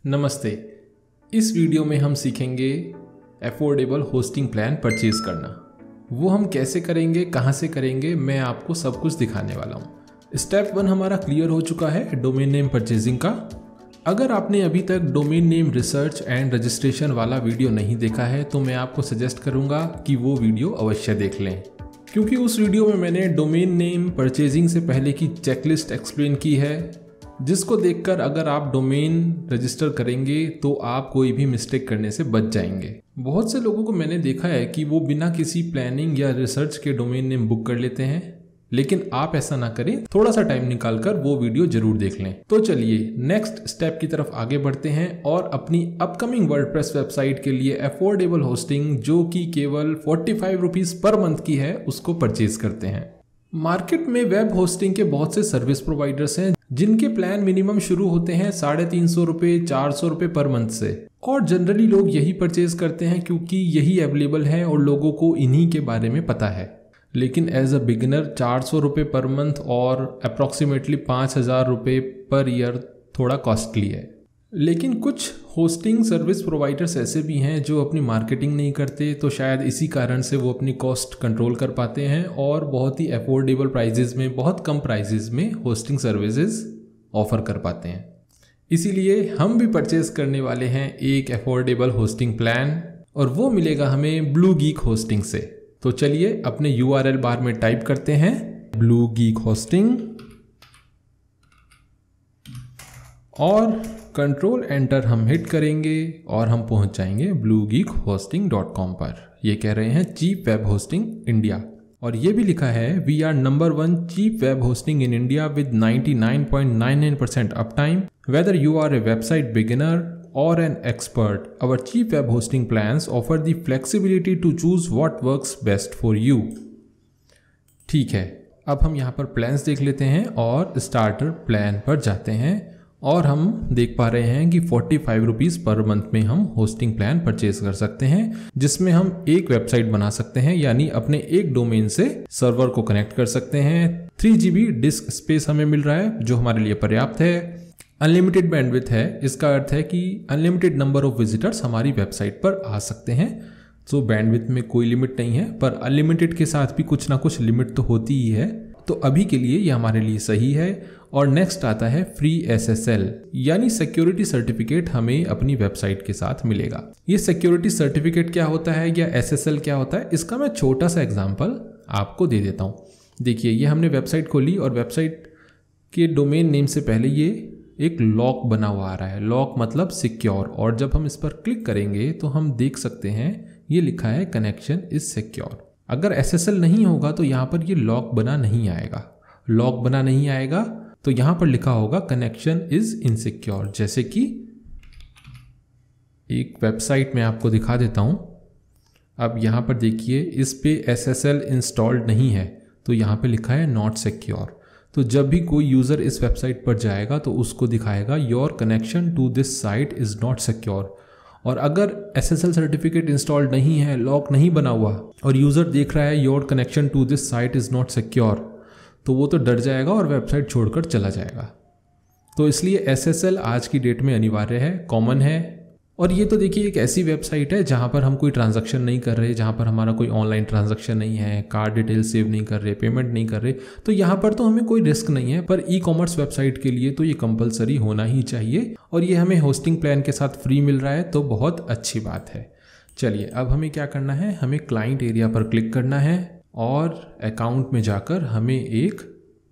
नमस्ते। इस वीडियो में हम सीखेंगे अफोर्डेबल होस्टिंग प्लान परचेज करना। वो हम कैसे करेंगे, कहाँ से करेंगे, मैं आपको सब कुछ दिखाने वाला हूँ। स्टेप 1 हमारा क्लियर हो चुका है डोमेन नेम परचेजिंग का। अगर आपने अभी तक domain name research and registration वाला वीडियो नहीं देखा है तो मैं आपको सजेस्ट करूँगा कि वो वीडियो अवश्य देख लें, क्योंकि उस वीडियो में मैंने डोमेन नेम परचेजिंग से पहले की चेकलिस्ट एक्सप्लेन की है, जिसको देखकर अगर आप डोमेन रजिस्टर करेंगे तो आप कोई भी मिस्टेक करने से बच जाएंगे। बहुत से लोगों को मैंने देखा है कि वो बिना किसी प्लानिंग या रिसर्च के डोमेन नेम बुक कर लेते हैं, लेकिन आप ऐसा ना करें, थोड़ा सा टाइम निकालकर वो वीडियो जरूर देख लें। तो चलिए नेक्स्ट स्टेप की तरफ आगे बढ़ते हैं और अपनी अपकमिंग वर्डप्रेस वेबसाइट के लिए अफोर्डेबल होस्टिंग, जो कि केवल 45 रुपीज पर मंथ की है, उसको परचेज करते हैं। मार्केट में वेब होस्टिंग के बहुत से सर्विस प्रोवाइडर्स हैं जिनके प्लान मिनिमम शुरू होते हैं 350 रुपये 400 रुपये पर मंथ से, और जनरली लोग यही परचेज करते हैं क्योंकि यही अवेलेबल है और लोगों को इन्हीं के बारे में पता है। लेकिन एज अ बिगिनर 400 रुपये पर मंथ और अप्रॉक्सीमेटली 5000 रुपये पर ईयर थोड़ा कॉस्टली है। लेकिन कुछ होस्टिंग सर्विस प्रोवाइडर्स ऐसे भी हैं जो अपनी मार्केटिंग नहीं करते, तो शायद इसी कारण से वो अपनी कॉस्ट कंट्रोल कर पाते हैं और बहुत ही अफोर्डेबल प्राइजेज में, बहुत कम प्राइजेज में होस्टिंग सर्विसेज ऑफर कर पाते हैं। इसीलिए हम भी परचेज करने वाले हैं एक अफोर्डेबल होस्टिंग प्लान, और वो मिलेगा हमें ब्लू गीक होस्टिंग से। तो चलिए अपने URL बार में टाइप करते हैं ब्लू गीक होस्टिंग और कंट्रोल एंटर हम हिट करेंगे और हम पहुंच जाएंगे bluegeekhosting.com पर। ये कह रहे हैं चीप वेब होस्टिंग इंडिया, और ये भी लिखा है we are number 1 cheap web hosting in India with 99.99% uptime, whether you are a website beginner or an expert, our cheap web hosting plans offer the flexibility to choose what works best for you। ठीक है, अब हम यहाँ पर plans देख लेते हैं और स्टार्टर प्लान पर जाते हैं और हम देख पा रहे हैं कि 45 रुपीज़ पर मंथ में हम होस्टिंग प्लान परचेज कर सकते हैं, जिसमें हम एक वेबसाइट बना सकते हैं, यानी अपने एक डोमेन से सर्वर को कनेक्ट कर सकते हैं। 3 GB डिस्क स्पेस हमें मिल रहा है जो हमारे लिए पर्याप्त है। अनलिमिटेड बैंडविड्थ है, इसका अर्थ है कि अनलिमिटेड नंबर ऑफ विजिटर्स हमारी वेबसाइट पर आ सकते हैं। सो बैंडविड्थ में कोई लिमिट नहीं है, पर अनलिमिटेड के साथ भी कुछ ना कुछ लिमिट तो होती ही है, तो अभी के लिए ये हमारे लिए सही है। और नेक्स्ट आता है फ्री SSL, यानी सिक्योरिटी सर्टिफिकेट हमें अपनी वेबसाइट के साथ मिलेगा। ये सिक्योरिटी सर्टिफिकेट क्या होता है या SSL क्या होता है, इसका मैं छोटा सा एग्जाम्पल आपको दे देता हूँ। देखिए, ये हमने वेबसाइट खोली और वेबसाइट के डोमेन नेम से पहले ये एक लॉक बना हुआ आ रहा है। लॉक मतलब सिक्योर, और जब हम इस पर क्लिक करेंगे तो हम देख सकते हैं ये लिखा है कनेक्शन इज सिक्योर। अगर SSL नहीं होगा तो यहाँ पर ये लॉक बना नहीं आएगा। लॉक बना नहीं आएगा तो यहाँ पर लिखा होगा कनेक्शन इज इनसिक्योर। जैसे कि एक वेबसाइट में आपको दिखा देता हूँ। अब यहाँ पर देखिए, इस पे SSL इंस्टॉल्ड नहीं है तो यहाँ पे लिखा है नॉट सिक्योर। तो जब भी कोई यूज़र इस वेबसाइट पर जाएगा तो उसको दिखाएगा your connection to this site is not secure. और अगर SSL सर्टिफिकेट इंस्टॉल्ड नहीं है, लॉक नहीं बना हुआ, और यूज़र देख रहा है your connection to this site is not secure, तो वो तो डर जाएगा और वेबसाइट छोड़कर चला जाएगा। तो इसलिए SSL आज की डेट में अनिवार्य है, कॉमन है। और ये तो देखिए एक ऐसी वेबसाइट है जहाँ पर हम कोई ट्रांजैक्शन नहीं कर रहे, जहाँ पर हमारा कोई ऑनलाइन ट्रांजैक्शन नहीं है, कार्ड डिटेल सेव नहीं कर रहे, पेमेंट नहीं कर रहे, तो यहाँ पर तो हमें कोई रिस्क नहीं है। पर ई-कॉमर्स वेबसाइट के लिए तो ये कंपलसरी होना ही चाहिए, और ये हमें होस्टिंग प्लान के साथ फ्री मिल रहा है, तो बहुत अच्छी बात है। चलिए, अब हमें क्या करना है, हमें क्लाइंट एरिया पर क्लिक करना है और अकाउंट में जाकर हमें एक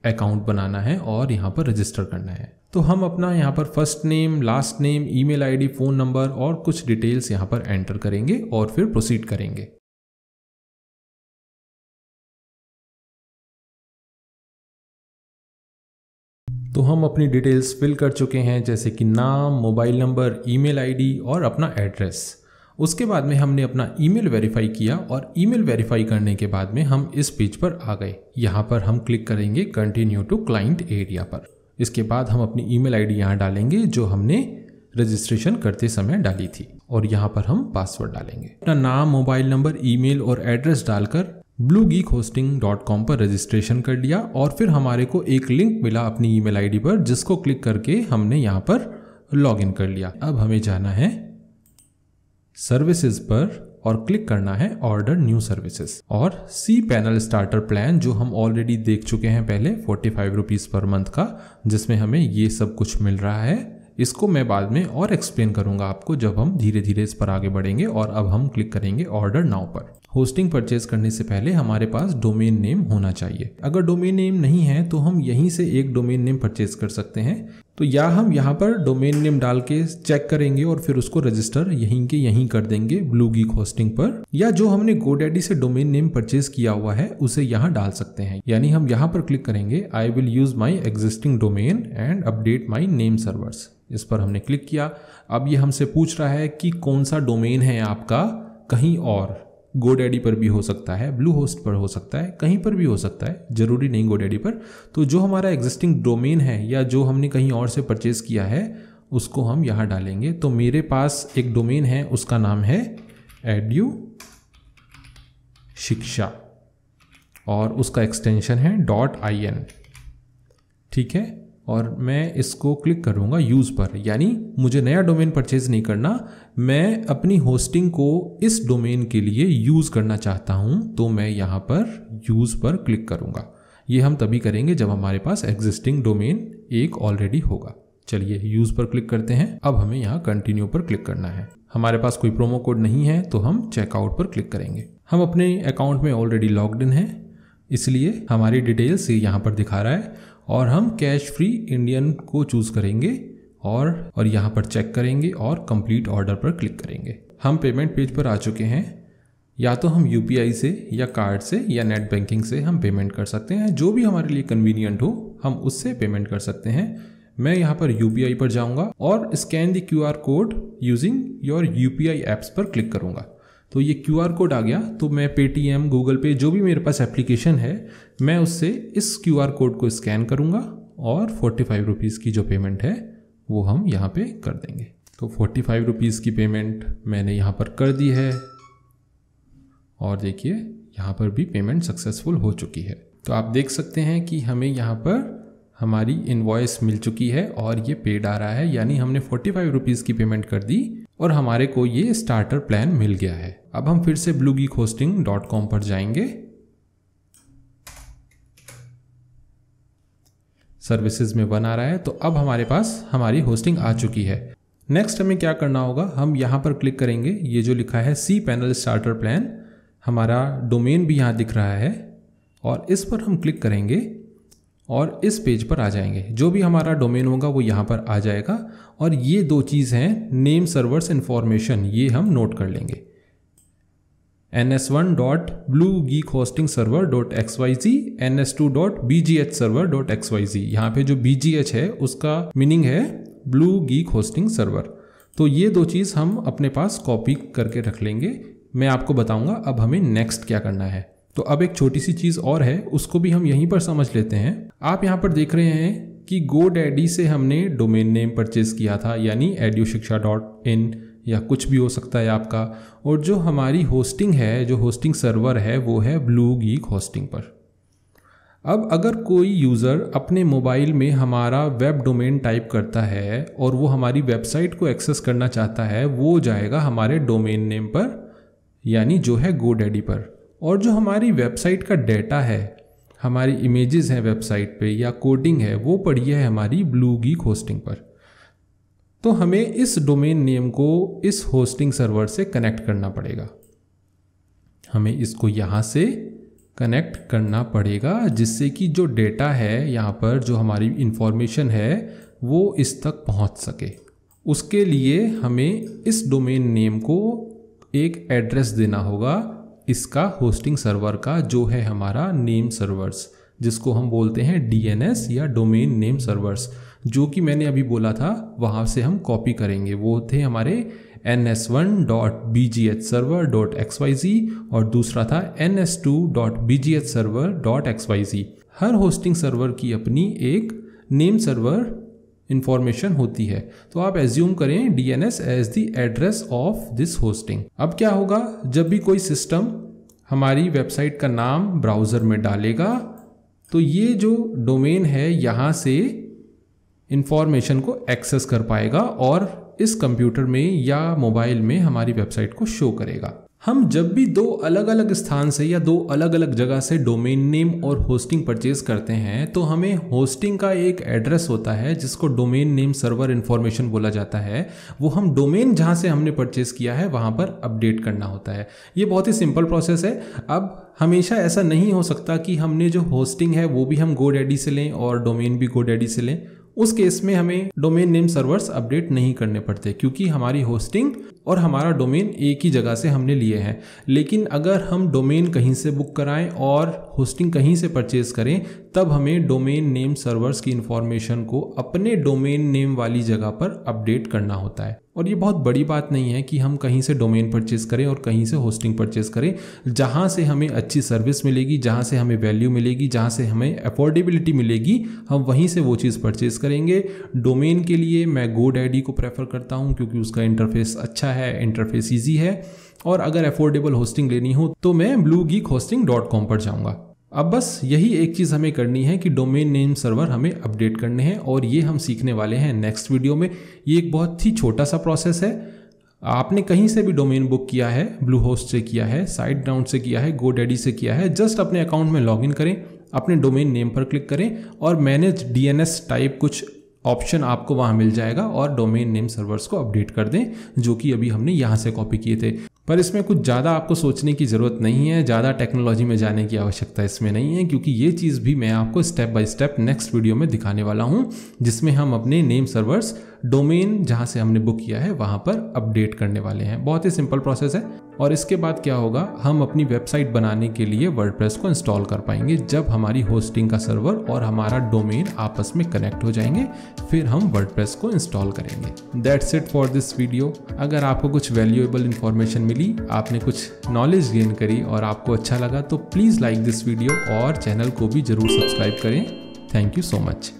अकाउंट बनाना है और यहाँ पर रजिस्टर करना है। तो हम अपना यहाँ पर first name, last name, email ID, phone number और कुछ डिटेल्स यहाँ पर एंटर करेंगे और फिर प्रोसीड करेंगे। तो हम अपनी डिटेल्स फिल कर चुके हैं, जैसे कि नाम, मोबाइल नंबर, ईमेल आईडी और अपना एड्रेस। उसके बाद में हमने अपना ईमेल वेरीफाई किया, और ईमेल वेरीफाई करने के बाद में हम इस पेज पर आ गए। यहाँ पर हम क्लिक करेंगे कंटिन्यू टू क्लाइंट एरिया पर। इसके बाद हम अपनी ईमेल आईडी यहाँ डालेंगे जो हमने रजिस्ट्रेशन करते समय डाली थी, और यहाँ पर हम पासवर्ड डालेंगे। अपना नाम, मोबाइल नंबर, ईमेल और एड्रेस डालकर bluegeekhosting.com पर रजिस्ट्रेशन कर लिया, और फिर हमारे को एक लिंक मिला अपनी ईमेल आईडी पर, जिसको क्लिक करके हमने यहाँ पर लॉगिन कर लिया। अब हमें जाना है सर्विसेज पर और क्लिक करना है ऑर्डर न्यू सर्विसेज, और cPanel स्टार्टर प्लान जो हम ऑलरेडी देख चुके हैं पहले 45 रुपीज़ पर मंथ का, जिसमें हमें ये सब कुछ मिल रहा है। इसको मैं बाद में और एक्सप्लेन करूंगा आपको जब हम धीरे धीरे इस पर आगे बढ़ेंगे। और अब हम क्लिक करेंगे ऑर्डर नाउ पर। होस्टिंग परचेज करने से पहले हमारे पास डोमेन नेम होना चाहिए। अगर डोमेन नेम नहीं है तो हम यहीं से एक डोमेन नेम परचेज कर सकते हैं। तो या हम यहाँ पर डोमेन नेम डाल के चेक करेंगे और फिर उसको रजिस्टर यहीं के यहीं कर देंगे ब्लू गीक होस्टिंग पर, या जो हमने GoDaddy से डोमेन नेम परचेज किया हुआ है उसे यहाँ डाल सकते हैं। यानी हम यहाँ पर क्लिक करेंगे I will use my existing domain and update my name servers. इस पर हमने क्लिक किया। अब ये हमसे पूछ रहा है कि कौन सा डोमेन है आपका, कहीं और GoDaddy पर भी हो सकता है, ब्लूहोस्ट पर हो सकता है, कहीं पर भी हो सकता है, जरूरी नहीं GoDaddy पर। तो जो हमारा एग्जिस्टिंग डोमेन है या जो हमने कहीं और से परचेज किया है उसको हम यहाँ डालेंगे। तो मेरे पास एक डोमेन है, उसका नाम है एड्यू शिक्षा और उसका एक्सटेंशन है .in, ठीक है। और मैं इसको क्लिक करूंगा यूज़ पर, यानी मुझे नया डोमेन परचेज नहीं करना, मैं अपनी होस्टिंग को इस डोमेन के लिए यूज़ करना चाहता हूं, तो मैं यहाँ पर यूज़ पर क्लिक करूंगा। ये हम तभी करेंगे जब हमारे पास एग्जिस्टिंग डोमेन एक ऑलरेडी होगा। चलिए यूज़ पर क्लिक करते हैं। अब हमें यहाँ कंटिन्यू पर क्लिक करना है। हमारे पास कोई प्रोमो कोड नहीं है तो हम चेकआउट पर क्लिक करेंगे। हम अपने अकाउंट में ऑलरेडी लॉग्ड इन हैं, इसलिए हमारी डिटेल्स यहाँ पर दिखा रहा है और हम कैश फ्री इंडियन को चूज़ करेंगे और यहाँ पर चेक करेंगे और कंप्लीट ऑर्डर पर क्लिक करेंगे। हम पेमेंट पेज पर आ चुके हैं। या तो हम UPI से या कार्ड से या नेट बैंकिंग से हम पेमेंट कर सकते हैं, जो भी हमारे लिए कन्वीनियंट हो हम उससे पेमेंट कर सकते हैं। मैं यहाँ पर UPI पर जाऊँगा और scan the QR code using your UPI apps पर क्लिक करूँगा। तो ये QR कोड आ गया, तो मैं पेटीएम, गूगल पे, जो भी मेरे पास एप्लीकेशन है, मैं उससे इस QR कोड को स्कैन करूँगा और 45 रुपीज़ की जो पेमेंट है वो हम यहाँ पे कर देंगे। तो 45 रुपीज़ की पेमेंट मैंने यहाँ पर कर दी है और देखिए यहाँ पर भी पेमेंट सक्सेसफुल हो चुकी है। तो आप देख सकते हैं कि हमें यहाँ पर हमारी इनवॉइस मिल चुकी है और ये पेड आ रहा है, यानी हमने 45 रुपीज़ की पेमेंट कर दी और हमारे को ये स्टार्टर प्लान मिल गया है। अब हम फिर से bluegeekhosting.com पर जाएंगे। सर्विसेज में 1 आ रहा है, तो अब हमारे पास हमारी होस्टिंग आ चुकी है। नेक्स्ट हमें क्या करना होगा, हम यहाँ पर क्लिक करेंगे। ये जो लिखा है cPanel स्टार्टर प्लान, हमारा डोमेन भी यहाँ दिख रहा है और इस पर हम क्लिक करेंगे और इस पेज पर आ जाएंगे। जो भी हमारा डोमेन होगा वो यहाँ पर आ जाएगा और ये 2 चीज़ हैं, नेम सर्वर्स इन्फॉर्मेशन, ये हम नोट कर लेंगे। ns1.bluegeekhostingserver.xyz, ns2.bghserver.xyz। यहाँ पे जो bgh है उसका मीनिंग है ब्लू गीक होस्टिंग सर्वर। तो ये 2 चीज़ हम अपने पास कॉपी करके रख लेंगे। मैं आपको बताऊंगा अब हमें नेक्स्ट क्या करना है। तो अब एक छोटी सी चीज़ और है, उसको भी हम यहीं पर समझ लेते हैं। आप यहाँ पर देख रहे हैं कि GoDaddy से हमने डोमेन नेम परचेज किया था, यानी eduशिक्षा.in या कुछ भी हो सकता है आपका, और जो हमारी होस्टिंग है, जो होस्टिंग सर्वर है, वो है ब्लू गीक होस्टिंग पर। अब अगर कोई यूज़र अपने मोबाइल में हमारा वेब डोमेन टाइप करता है और वो हमारी वेबसाइट को एक्सेस करना चाहता है, वो जाएगा हमारे डोमेन नेम पर, यानी जो है GoDaddy पर। और जो हमारी वेबसाइट का डेटा है, हमारी इमेजेस हैं वेबसाइट पे या कोडिंग है, वो पड़ी है हमारी ब्लू गीक होस्टिंग पर। तो हमें इस डोमेन नेम को इस होस्टिंग सर्वर से कनेक्ट करना पड़ेगा। हमें इसको यहाँ से कनेक्ट करना पड़ेगा, जिससे कि जो डेटा है यहाँ पर, जो हमारी इंफॉर्मेशन है, वो इस तक पहुँच सके। उसके लिए हमें इस डोमेन नेम को एक एड्रेस देना होगा, इसका होस्टिंग सर्वर का, जो है हमारा नेम सर्वर्स, जिसको हम बोलते हैं DNS या डोमेन नेम सर्वर्स। जो कि मैंने अभी बोला था, वहाँ से हम कॉपी करेंगे। वो थे हमारे ns1.bghserver.xyz और दूसरा था ns2.bghserver.xyz। हर होस्टिंग सर्वर की अपनी एक नेम सर्वर इंफॉर्मेशन होती है। तो आप एज्यूम करें DNS as the address of this hosting. अब क्या होगा, जब भी कोई सिस्टम हमारी वेबसाइट का नाम ब्राउज़र में डालेगा, तो ये जो डोमेन है यहाँ से इंफॉर्मेशन को एक्सेस कर पाएगा और इस कंप्यूटर में या मोबाइल में हमारी वेबसाइट को शो करेगा। हम जब भी दो अलग अलग स्थान से या दो अलग अलग जगह से डोमेन नेम और होस्टिंग परचेज करते हैं तो हमें होस्टिंग का एक एड्रेस होता है जिसको डोमेन नेम सर्वर इन्फॉर्मेशन बोला जाता है। वो हम डोमेन जहां से हमने परचेज किया है वहां पर अपडेट करना होता है। ये बहुत ही सिंपल प्रोसेस है। अब हमेशा ऐसा नहीं हो सकता कि हमने जो होस्टिंग है वो भी हम GoDaddy से लें और डोमेन भी GoDaddy से लें। उस केस में हमें डोमेन नेम सर्वर्स अपडेट नहीं करने पड़ते क्योंकि हमारी होस्टिंग और हमारा डोमेन एक ही जगह से हमने लिए हैं। लेकिन अगर हम डोमेन कहीं से बुक कराएं और होस्टिंग कहीं से परचेज करें तब हमें डोमेन नेम सर्वर्स की इंफॉर्मेशन को अपने डोमेन नेम वाली जगह पर अपडेट करना होता है। और ये बहुत बड़ी बात नहीं है कि हम कहीं से डोमेन परचेज करें और कहीं से होस्टिंग परचेज करें। जहाँ से हमें अच्छी सर्विस मिलेगी, जहाँ से हमें वैल्यू मिलेगी, जहाँ से हमें अफोर्डेबिलिटी मिलेगी, हम वहीं से वो चीज़ परचेज करेंगे। डोमेन के लिए मैं GoDaddy को प्रेफर करता हूँ क्योंकि उसका इंटरफेस अच्छा है, इंटरफेस ईजी है। और अगर अफोर्डेबल होस्टिंग लेनी हो तो मैं bluegeekhosting.com पर जाऊँगा। अब बस यही एक चीज़ हमें करनी है कि डोमेन नेम सर्वर हमें अपडेट करने हैं और ये हम सीखने वाले हैं नेक्स्ट वीडियो में। ये एक बहुत ही छोटा सा प्रोसेस है। आपने कहीं से भी डोमेन बुक किया है, ब्लूहोस्ट से किया है, SiteGround से किया है, GoDaddy से किया है, जस्ट अपने अकाउंट में लॉगिन करें, अपने डोमेन नेम पर क्लिक करें और मैनेज DNS टाइप कुछ ऑप्शन आपको वहाँ मिल जाएगा और डोमेन नेम सर्वर्स को अपडेट कर दें, जो कि अभी हमने यहाँ से कॉपी किए थे। पर इसमें कुछ ज़्यादा आपको सोचने की ज़रूरत नहीं है, ज़्यादा टेक्नोलॉजी में जाने की आवश्यकता इसमें नहीं है क्योंकि ये चीज़ भी मैं आपको step by step next video में दिखाने वाला हूँ जिसमें हम अपने नेम सर्वर्स डोमेन जहाँ से हमने बुक किया है वहाँ पर अपडेट करने वाले हैं। बहुत ही सिंपल प्रोसेस है। और इसके बाद क्या होगा, हम अपनी वेबसाइट बनाने के लिए वर्डप्रेस को इंस्टॉल कर पाएंगे जब हमारी होस्टिंग का सर्वर और हमारा डोमेन आपस में कनेक्ट हो जाएंगे, फिर हम वर्डप्रेस को इंस्टॉल करेंगे। That's it for this video. अगर आपको कुछ वैल्यूएबल इंफॉर्मेशन मिली, आपने कुछ नॉलेज गेन करी और आपको अच्छा लगा तो प्लीज़ लाइक दिस वीडियो और चैनल को भी ज़रूर सब्सक्राइब करें। Thank you so much.